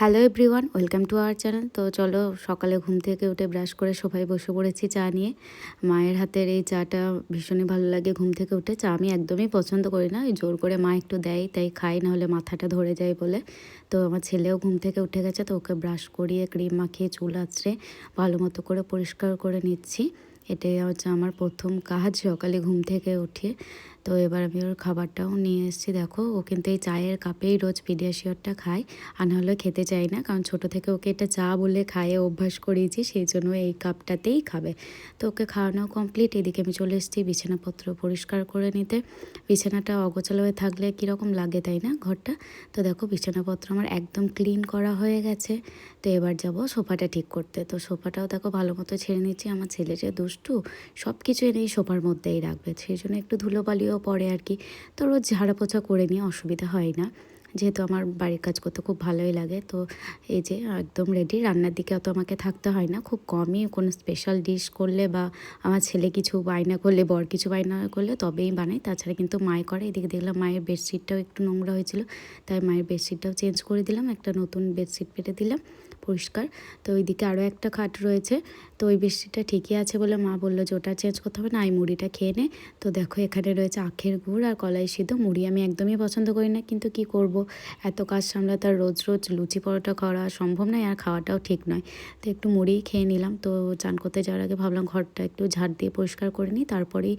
Hello everyone, welcome to our channel. তো চলো, সকালে ঘুম থেকে উঠে ব্রাশ করে সোফায় বসে পড়েছি চা নিয়ে। মায়ের হাতের এই চাটা ভীষণই ভালো লাগে। ঘুম থেকে উঠে চা আমি একদমই পছন্দ করি না, ওই জোর করে মা একটু দেয় তাই খাই, নাহলে মাথাটা ধরে যায় বলে। তো আমার ছেলেও ঘুম থেকে উঠে গেছে, তো ওকে ব্রাশ করিয়ে ক্রিম মাখিয়ে চুল আঁচড়ে ভালো মতো করে পরিষ্কার করে নিচ্ছি। এটাই হচ্ছে আমার প্রথম কাজ সকালে ঘুম থেকে উঠে। তো এবার আমি ওর খাবারটাও নিয়ে এসেছি। দেখো, ও কিন্তু এই চায়ের কাপেই রোজ পিডিয়াশিওরটা খায়, আর নাহলে খেতে চাই না, কারণ ছোট থেকে ওকে এটা চা বলে খাইয়ে অভ্যাস করিয়েছি, সেই জন্য এই কাপটাতেই খাবে। তো ওকে খাওয়ানো কমপ্লিট। এদিকে আমি চলে এসেছি বিছানাপত্র পরিষ্কার করে নিতে। বিছানাটা অগোছালো হয়ে থাকলে কীরকম লাগে, তাই না ঘরটা? তো দেখো, বিছানাপত্র আমার একদম ক্লিন করা হয়ে গেছে। তো এবার যাব সোফাটা ঠিক করতে। তো সোফাটাও দেখো ভালো মতো ছেড়ে নিচ্ছি। আমার ছেলে যে দুষ্টু, সব কিছু এনেই সোফার মধ্যেই রাখবে, সেই জন্য একটু ধুলোবালিও পড়ে আর কি। তো রোজ ঝাড়া পোছা করে নিয়ে অসুবিধা হয় না, যেহেতু আমার বাড়ির কাজ করতে খুব ভালোই লাগে। তো এই যে একদম রেডি, রান্নার দিকে অত আমাকে থাকতে হয় না, খুব কমই কোনো স্পেশাল ডিশ করলে বা আমার ছেলে কিছু বায়না করলে, বর কিছু বায়না করলে তবেই বানাই, তাছাড়া কিন্তু মাই করে। এদিকে দেখলাম মায়ের বেডশিটটাও একটু নোংরা হয়েছিল, তাই মায়ের বেডশিটটাও চেঞ্জ করে দিলাম, একটা নতুন বেডশিট পেতে দিলাম পরিষ্কার। তো ওইদিকে আরও একটা খাট রয়েছে, তো ওই বেডশিটটা ঠিকই আছে বলে মা বললো যে ওটা চেঞ্জ করতে হবে না, এই মুড়িটা খেয়ে নে। তো দেখো, এখানে রয়েছে আখের গুড় আর কলাই সিদ্ধ। মুড়ি আমি একদমই পছন্দ করি না, কিন্তু কি করব, এত কাজ সামলাতে আর রোজ রোজ লুচি পরোটা করা সম্ভব নয়, আর খাওয়াটাও ঠিক নয়। তো একটু মুড়িই খেয়ে নিলাম। তো চান করতে যাওয়ার আগে ভাবলাম ঘরটা একটু ঝাড় দিয়ে পরিষ্কার করে নিই, তারপরেই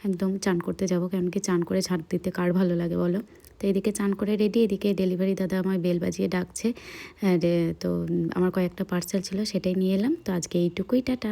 একদম চান করতে যাবো, কারণ কি চান করে ঝাড় দিতে কার ভালো লাগে বলো। তো এদিকে চান করে রেডি, এদিকে ডেলিভারি দাদা আমায় বেল বাজিয়ে ডাকছে। তো আমার কয়েকটা পার্সেল ছিল, সেটাই নিয়ে এলাম। তো আজকে এইটুকুই, টাটা।